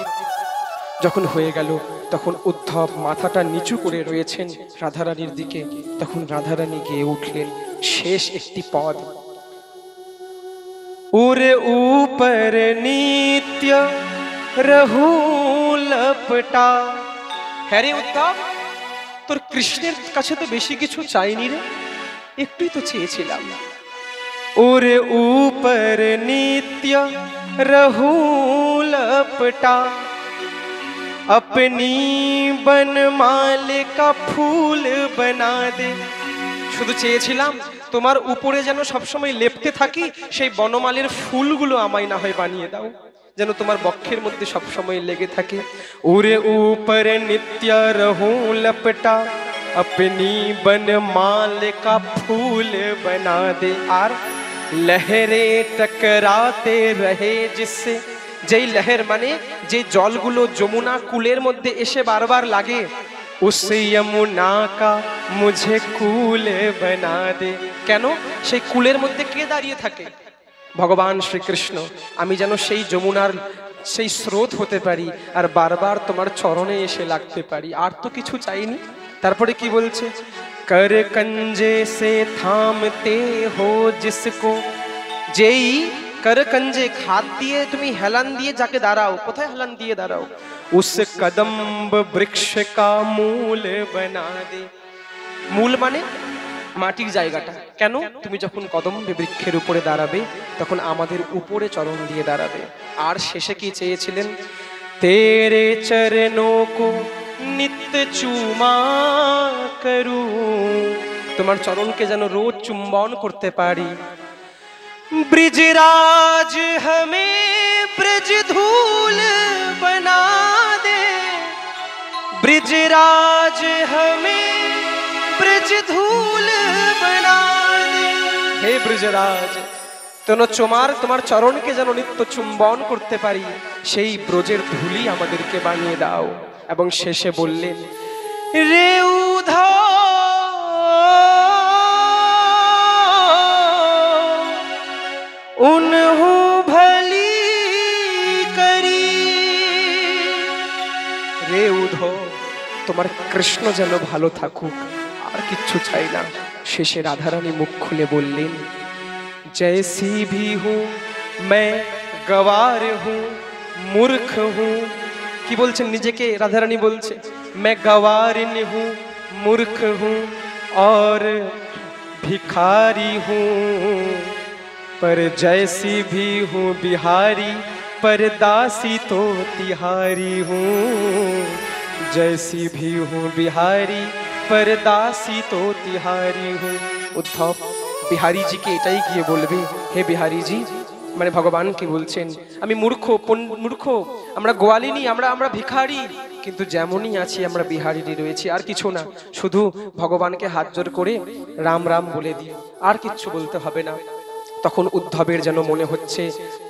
A: যখন হয়ে গেল, তখন উদ্ধব মাথাটা নিচু করে রয়েছেন রাধারানীর দিকে। তখন রাধারানী গেয়ে উঠলেন শেষ একটি পদ, উরে উপর নিত্য রহু লপটা। হ্যাঁ রে উদ্ধব, তোর কৃষ্ণের কাছে তো বেশি কিছু চাইনি রে, একটুই তো চেয়েছিলাম। উরে উপর নিত্য রহু লপটা, अपनी बनमाल का फूल बना दे। শুধু চেয়েছিলাম তোমার উপরে যেন সবসময় লেপতে থাকি, সেই বনমালের ফুলগুলো আমায় না হয় বানিয়ে দাও, যেন তোমার বক্ষের মধ্যে সবসময় লেগে থাকে। উরে উপর নিত্য রহু লপটা, अपनी बनमाल का फूल बना दे। আর লহরে টকরাতে রহে जिससे, যেই লহর মানে যে জলগুলো যমুনা কুলের মধ্যে এসে বারবার লাগে, উস যমুনা কা মুঝে কুল বনা দে। কেন? সেই কুলের মধ্যে কে দাঁড়িয়ে থাকে? ভগবান শ্রীকৃষ্ণ। আমি যেন সেই যমুনার সেই স্রোত হতে পারি আর বারবার তোমার চরণে এসে লাগতে পারি, আর তো কিছু চাইনি। তারপরে কি বলছে? কর কঞ্জে সে থামতে হো জিসকো, যেই করকঞ্জে হাত দিয়ে তুমি হেলান দিয়ে যাকে দাঁড়াও, কোথায় হেলান দিয়ে দাঁড়াও? উস কদম্ব বৃক্ষ কা মূল বনা দে। মূল মানে মাটির জায়গাটা। কেন? তুমি যখন কদম্বে বৃক্ষের উপরে দাঁড়াবে তখন আমাদের উপরে চরণ দিয়ে দাঁড়াবে। আর শেষে কি চেয়েছিলেন? তেরে চরণো কো নিত্য চুমা করু, তোমার চরণকে যেন রোজ চুম্বন করতে পারি। ब्रिजराज हमें ब्रज धूल बना दे, ब्रिजराज हमें ब्रज धूल बना दे। हे ब्रिजराज, তোমার চরণকে যেন নিত্য চুম্বন করতে পারি, সেই ব্রজের ধুলি আমাদেরকে বানিয়ে দাও। এবং শেষে বললেন রে উদ্ধব, উনহু ভলি করি। রে উদ্ধব, তোমার কৃষ্ণ যেন ভালো থাকুক, আর কিচ্ছু চাই না। শেষে রাধারানী মুখ খুলে বললেন, जैसी भी हूँ मैं गवार हूँ मूर्ख हूँ। কি বলছেন নিজেকে? রাধারানী বলছে मैं गवारिन हूँ मूर्ख हूँ और भिखारी हूँ, पर जैसी भी हूँ बिहारी, पर दासी तो तिहारी हूँ। जैसी भी हूँ बिहारी, पर दासी तो तिहारी हूँ। उद्धव বিহারি জিকে এটাই গিয়ে বলবে, হে বিহারি জি, মানে ভগবানকে বলছেন আমি মূর্খ, মূর্খ, আমরা গোয়ালিনী, আমরা ভিখারি, কিন্তু যেমনই আছি আমরা বিহারিনী রয়েছি, আর কিছু না। শুধু ভগবানকে হাত জোর করে রাম রাম বলে দিই, আর কিচ্ছু বলতে হবে না। তখন উদ্ধবের যেন মনে হচ্ছে,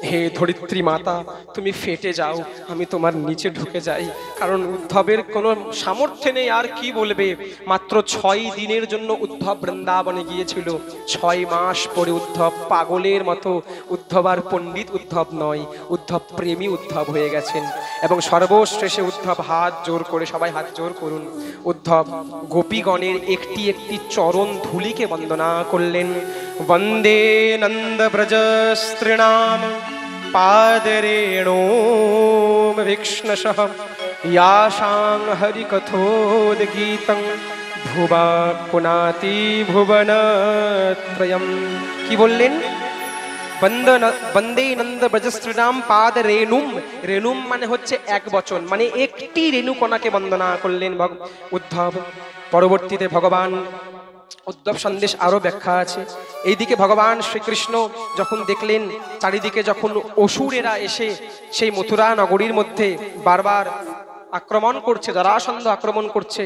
A: হে ধরিত্রী মাতা, তুমি ফেটে যাও, আমি তোমার নিচে ঢুকে যাই। কারণ উদ্ধবের কোনো সামর্থ্য নেই, আর কি বলবে। মাত্র 6 দিনের জন্য উদ্ধব বৃন্দাবনে গিয়েছিল, 6 মাস পরে উদ্ধব পাগলের মতো, উদ্ধব আর পণ্ডিত উদ্ধব নয়, উদ্ধব প্রেমী উদ্ধব হয়ে গেছেন। এবং সর্বশেষে উদ্ধব হাত জোর করে, সবাই হাত জোর করুন, উদ্ধব গোপীগণের একটি একটি চরণ ধুলিকে বন্দনা করলেন। वंदे नंद ब्रज स्त्रीणाम पादरेणोम विष्णशः याशां हरिकथोद्गीतं भुवा पुनाति भुवनत्रयम्। কি বললেন? বন্দে নন্দ ব্রজশ্রীরাম পাদ রেণুম। রেণুম মানে হচ্ছে এক বচন, মানে একটি রেণুকণাকে বন্দনা করলেন উদ্ধব। পরবর্তীতে ভগবান উদ্ধব সন্দেশ আরো ব্যাখ্যা আছে। এইদিকে ভগবান শ্রীকৃষ্ণ যখন দেখলেন চারিদিকে যখন অসুরেরা এসে সেই মথুরা নগরীর মধ্যে বারবার আক্রমণ করছে, জরাসন্ধ আক্রমণ করছে,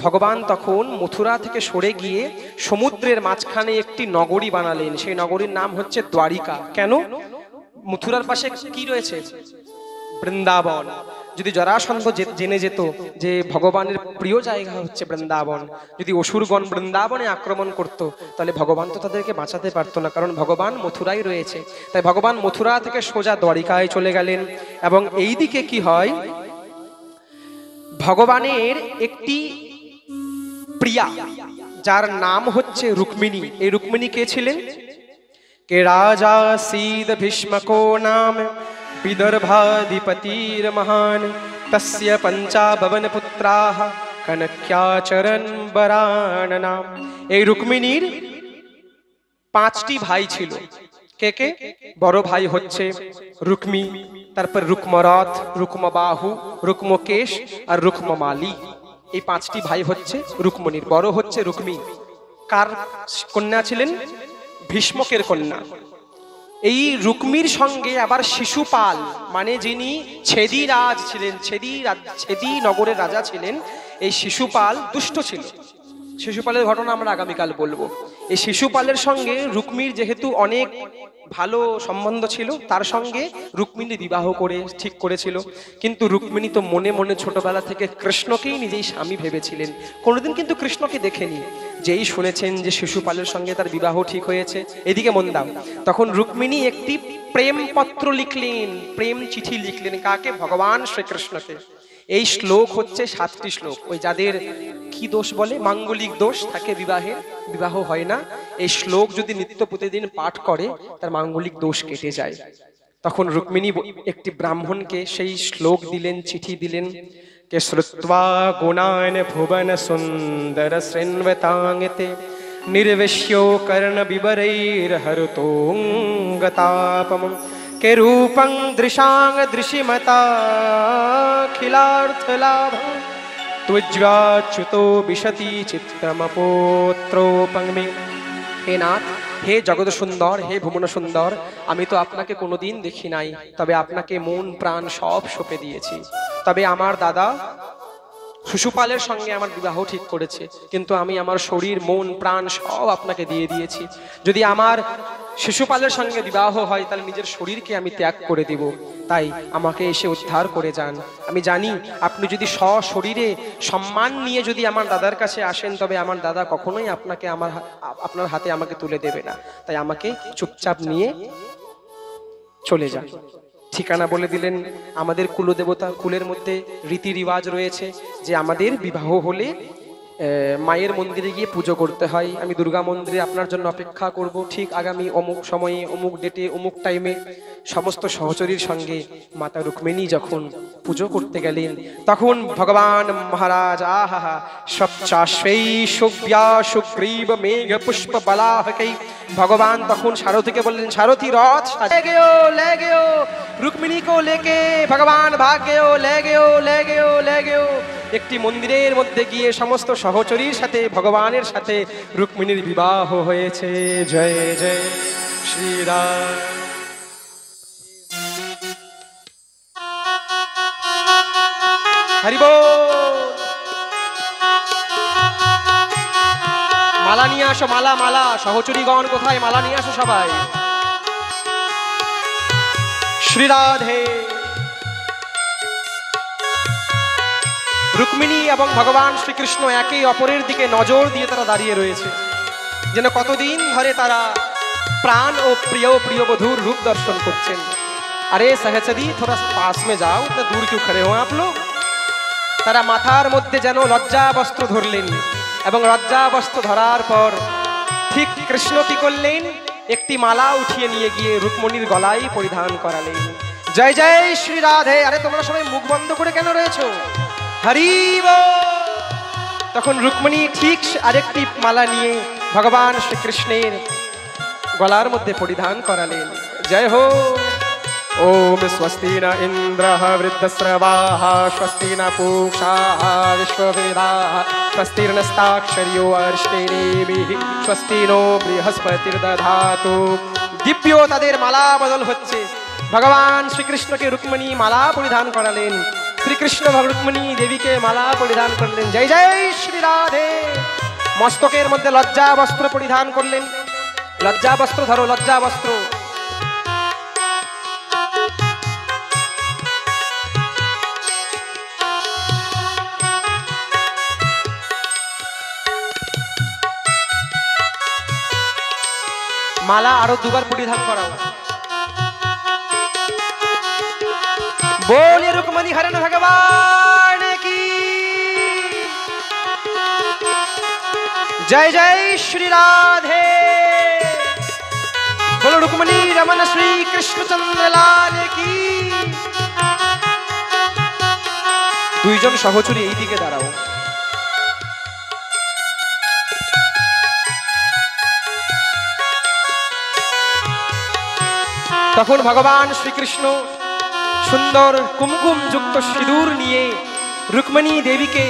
A: ভগবান তখন মথুরা থেকে সরে গিয়ে সমুদ্রের মাঝখানে একটি নগরী বানালেন। সেই নগরীর নাম হচ্ছে দ্বারিকা। কেন? মথুরার পাশে কি রয়েছে? বৃন্দাবন। যদি জরাসন্ধ জেনে যেত যে ভগবানের প্রিয় জায়গা হচ্ছে বৃন্দাবন, যদি অসুরগণ বৃন্দাবনে আক্রমণ করত, তাহলে ভগবান তো তাদেরকে বাঁচাতে পারতো না, কারণ ভগবান মথুরায় রয়েছে। তাই ভগবান মথুরা থেকে সোজা দ্বারিকায় চলে গেলেন। এবং এইদিকে কি হয়, ভগবানের একটি প্রিয়া যার নাম হচ্ছে রুক্মিণী। এই রুক্মিণী কে ছিলেন? কে রাজা सीद भीष्मको नाम विदर्भाधिपतिर महान तस्य पंचाभवन पुत्राः कनक्याचरण बरान नाम। এই রুক্মিণীর 5টি ভাই ছিল। কে কে? বড় ভাই হচ্ছে রুক্মী, তারপর রুক্মরথ, রুক্মবাহু, রুক্মকেশ আর রুক্মমালী। এই 5টি ভাই হচ্ছে রুক্মিণীর। বড় হচ্ছে রুক্মী। কার কন্যা ছিলেন? ভীষ্মকের কন্যা। এই রুক্মীর সঙ্গে আবার শিশুপাল, মানে যিনি ছেদি রাজ ছিলেন, ছেদি নগরের রাজা ছিলেন, এই শিশুপাল দুষ্ট ছিল। শিশুপালের ঘটনা আমরা আগামীকাল বলবো। এই শিশুপালের সঙ্গে রুক্মীর যেহেতু অনেক ভালো সম্বন্ধ ছিল, তার সঙ্গে রুক্মিণী বিবাহ করে ঠিক করেছিল। কিন্তু রুক্মিণী তো মনে মনে ছোটবেলা থেকে কৃষ্ণকেই নিজেই স্বামী ভেবেছিলেন, কোনোদিন কিন্তু কৃষ্ণকে দেখেনি। যেই শুনেছেন যে শিশুপালের সঙ্গে তার বিবাহ ঠিক হয়েছে, এদিকে মন দাও, তখন রুক্মিণী একটি প্রেম পত্র লিখলেন, প্রেম চিঠি লিখলেন। কাকে? ভগবান শ্রীকৃষ্ণকে। এই শ্লোক হচ্ছে 7টি শ্লোক। ওই যাদের কি দোষ বলে, মাঙ্গলিক দোষ থাকে, বিবাহ হয় না, এই শ্লোক যদি নিত্য প্রতিদিন পাঠ করে তার মাঙ্গলিক দোষ কেটে যায়। তখন রুক্মিণী একটি ব্রাহ্মণকে সেই শ্লোক দিলেন, চিঠি দিলেন। কে শ্রুত্বা গুণান ভুবন সুন্দর শৃণ্বতাঙ্গতে निर्विश्यो कर्ण विवरैर हरुतोंगतापम के रूपं दृशांग दृशिमता खिलार्थ लाभ त्वज्वाच्युतो विशति चित्तमपोत्रोपंगमे। हे नाथ, হে জগৎ সুন্দর, হে ভুবন সুন্দর, আমি তো আপনাকে কোনোদিন দেখি নাই, তবে আপনাকে মন প্রাণ সব সঁপে দিয়েছি। তবে আমার দাদা শিশুপালের সঙ্গে আমার বিবাহ ঠিক করেছে, কিন্তু আমি আমার শরীর মন প্রাণ সব আপনাকে দিয়ে দিয়েছি। যদি আমার শিশুপালের সঙ্গে বিবাহ হয় তাহলে নিজের শরীরকে আমি ত্যাগ করে দেব। তাই আমাকে এসে উদ্ধার করে যান। আমি জানি আপনি যদি সশরীরে সম্মান নিয়ে যদি আমার দাদার কাছে আসেন, তবে আমার দাদা কখনোই আপনাকে আপনার হাতে আমাকে তুলে দেবে না। তাই আমাকে চুপচাপ নিয়ে চলে যান। ঠিকানা বলে দিলেন। আমাদের কুলদেবতা, কুলের মধ্যে রীতি রিওয়াজ রয়েছে যে আমাদের বিবাহ হলে মায়ের মন্দিরে গিয়ে পুজো করতে হয়। আমি দুর্গা মন্দিরে আপনার জন্য অপেক্ষা করব, ঠিক আগামী অমুক সময়ে, অমুক ডেটে, অমুক টাইমে। সমস্ত সহচরীর সঙ্গে মাতা রুক্মিণী যখন পুজো করতে গেলেন, তখন ভগবান মহারাজ আহা সপ্চাশ্বৈ সুব্যা সুগ্রীব মেঘ পুষ্প বলাহকై, ভগবান তখন সারথীকে বললেন, সারথী রথ ले गयो रुक्मिणी को लेके भगवान भाग गयो, ले गयो। একটি মন্দিরের মধ্যে গিয়ে সমস্ত সহচরীর সাথে ভগবানের সাথে রুক্মিণীর বিবাহ হয়েছে। জয় জয় শ্রীরাম। হরি বল। মালা নিয়ে আসো, মালা মালা। সহচরীগণ কোথায়? মালা নিয়ে আসো সবাই। শ্রী রাধে। রুক্মিণী এবং ভগবান শ্রীকৃষ্ণ একে অপরের দিকে নজর দিয়ে তারা দাঁড়িয়ে রয়েছে, যেন কতদিন ধরে তারা প্রাণ ও প্রিয় বধূর রূপ দর্শন করছেন। আরে সহচরী, थोड़ा पास में जाओ, इतना दूर क्यों खड़े हो आप लोग? তারা মাথার মধ্যে যেন লজ্জা বস্ত্র ধরলেন, এবং লজ্জা বস্ত্র ধরার পর ঠিক কৃষ্ণ কি করলেন? একটি মালা উঠিয়ে নিয়ে গিয়ে রুক্মিণীর গলায় পরিধান করালেন। জয় জয় শ্রী রাধে। আরে তোমরা সবাই মুখ বন্ধ করে কেন রয়েছো? হরি বল। তখন রুক্মিণী ঠিক আরেকটি মালা নিয়ে ভগবান শ্রীকৃষ্ণের গলার মধ্যে পরিধান করালেন। জয় হো। ওম স্বস্তি ন ইন্দ্রঃ বৃদ্ধশ্রবাঃ স্বস্তি ন পূষাঃ বিশ্ববেদাঃ স্বস্তির্নস্তাক্ষর্यो অরিষ্টেনেমিঃ স্বস্তি নো বৃহস্পতির্দধাতু। দিব্য তাদের মালা বদল হচ্ছে। ভগবান শ্রীকৃষ্ণকে রুক্মিণী মালা পরিধান করালেন, শ্রীকৃষ্ণ রুক্মিণী দেবীকে মালা পরিধান করলেন। জয় জয় শ্রী রাধে। মস্তকের মধ্যে লজ্জা বস্ত্র পরিধান করলেন। লজ্জা বস্ত্র ধরো, লজ্জা বস্ত্র। মালা আরো দুবার পরিধান করাও। बोलिए रुक्मणी हरण भगवान की जय। जय श्री राधे। बोलो रुक्मणी रमन श्री कृष्णचंद्र लाल की। দুইজন সহচরী এই দিকে দাঁড়াও। তখন ভগবান শ্রীকৃষ্ণ সুন্দর কুমকুম যুক্ত সিঁদুর নিয়ে রুক্মিণী দেবীকে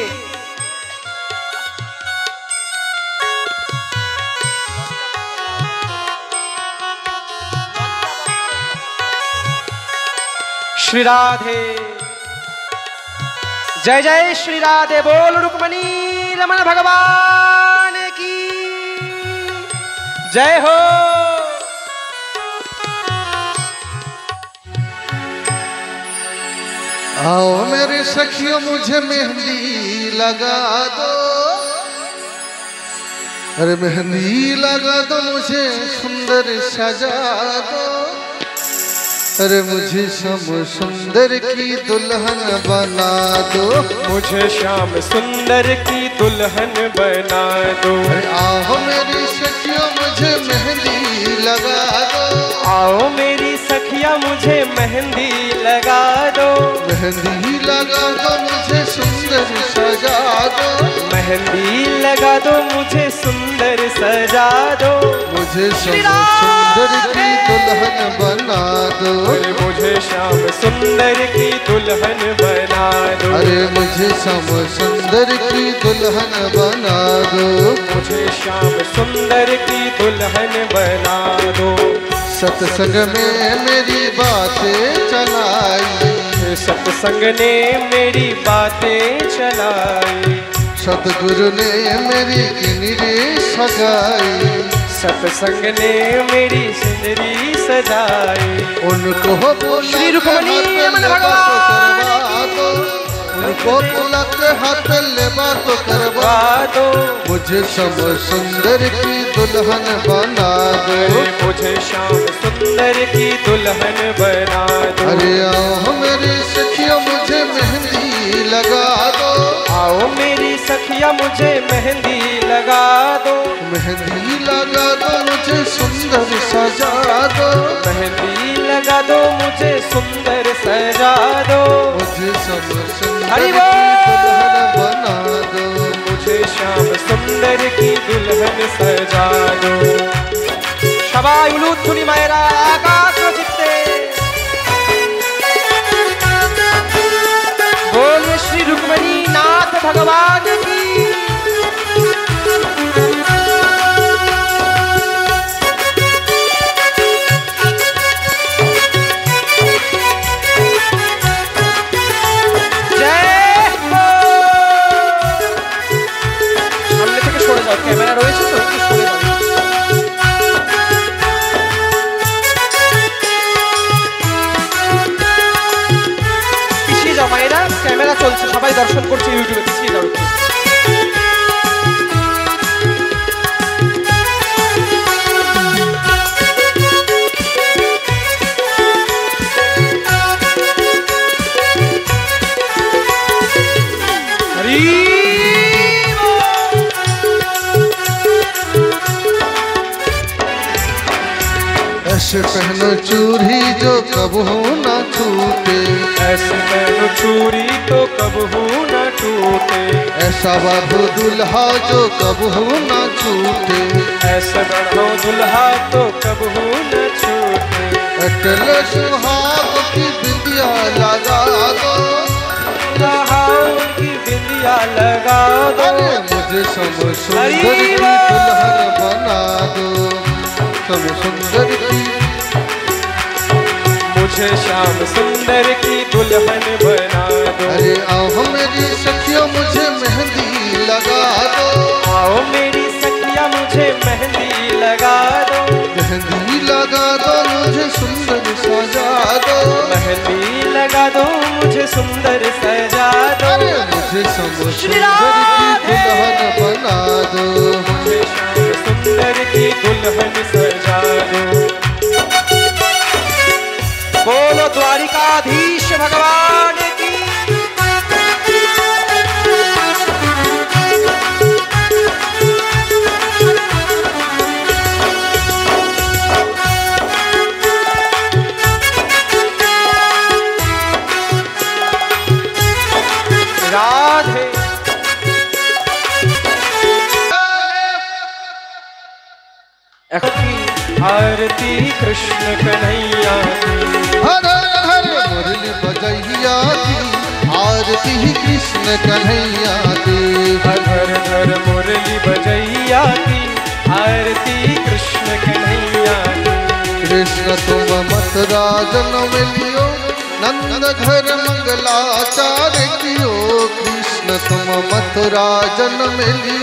A: श्री राधे। जय जय श्री राधे। बोल रुक्मिणी रमन भगवान की जय हो।
B: आओ मेरे सखियों मुझे मेहंदी लगा दो, अरे मेहंदी लगा दो मुझे सुंदर सजा दो, अरे मुझे श्याम सुंदर की दुल्हन बना दो,
A: मुझे श्याम सुंदर की दुल्हन बना दो।
B: अरे आओ मेरी सखियों मुझे मेहंदी लगा दो,
A: आओ मेरी सखिया मुझे मेहंदी लगा दो,
B: मेहंदी लगा दो मुझे सुंदर सजा दो,
A: मेहंदी लगा दो मुझे सुंदर सजा दो,
B: मुझे श्याम सुंदर की दुल्हन बना दो,
A: अरे मुझे श्याम सुंदर की दुल्हन बना दो,
B: अरे मुझे श्याम सुंदर की दुल्हन बना दो,
A: मुझे श्याम सुंदर की दुल्हन बना दो।
B: सत्संग में मेरी बातें चलाई,
A: सत्संग ने मेरी बातें चलाई,
B: सतगुरु ने मेरी किनरी सगाई,
A: सत्संग ने मेरी सिंदरी सजाई।
B: उनको
A: श्री रुक्मिणी रमन भगवान
B: दो, उनको तिलक हाथ लेवा तो करवा
A: दो,
B: मुझे श्याम सुंदर की दुल्हन बना दो,
A: मुझे श्याम सुंदर की दुल्हन बना दो।
B: अरे आओ मेरी सखियों मुझे मेहंदी लगा दो,
A: आओ मेरी सखिया मुझे मेहंदी लगा दो,
B: मेहंदी लगा दो मुझे सुंदर सजा दो,
A: मेहंदी लगा दो मुझे सुंदर सजा दो,
B: मुझे श्याम सुंदर
A: हरि
B: की दुल्हन बना दो,
A: मुझे श्याम सुंदर की दुल्हन सजा दो। সবাই উলুধ্বনি মায়েরা একাগ্র চিত্তে बोलिए श्री रुक्मिणी नाथ भगवान की। সামনে থেকে সরে যাও, ক্যামেরা রয়েছে তো, একটু সরে যাও। পিছিয়ে যাও মায়েরা, ক্যামেরা চলছে, সবাই দর্শন করছে ইউটিউবে, পিছিয়ে যাও একটু।
B: ऐसे पहनो चूड़ी जो कब हो न टूटे,
A: ऐसे पहनो चूड़ी तो कब हो न टूटे,
B: ऐसा बाबू दुल्हा जो कब हो न छूटे,
A: ऐसा बढ़ो दुल्हा तो कब लगा दो।
B: अरे मुझे श्याम सुंदर की दुल्हन बना दो, श्याम सुंदर की,
A: मुझे श्याम सुंदर की दुल्हन बना दो।
B: अरे आओ मेरी सखियों मुझे मेहंदी लगा दो,
A: आओ मेरी सखिया मुझे मेहंदी लगा दो।
B: मेहंदी लगा दो मुझे सुंदर सजा दो,
A: मेहंदी लगा दो मुझे सुंदर सजा दो।
B: अरे मुझे श्याम सुंदर की दुल्हन बना दो,
A: मुझे श्याम सुंदर की दुल्हन सजा दो। बोलो द्वारिकाधीश भगवान की। राधे आरती कृष्ण कन्हैया की।
B: हर हर मुरली बजैया की, आरती कृष्ण कन्हैया की,
A: हर हर मुरली बजैया की, आरती कृष्ण कन्हैया की।
B: कृष्ण तुम मथुरा जन्म लियो, नंद घर मंगलाचार कियो, कृष्ण तुम मथुरा जन्म लियो।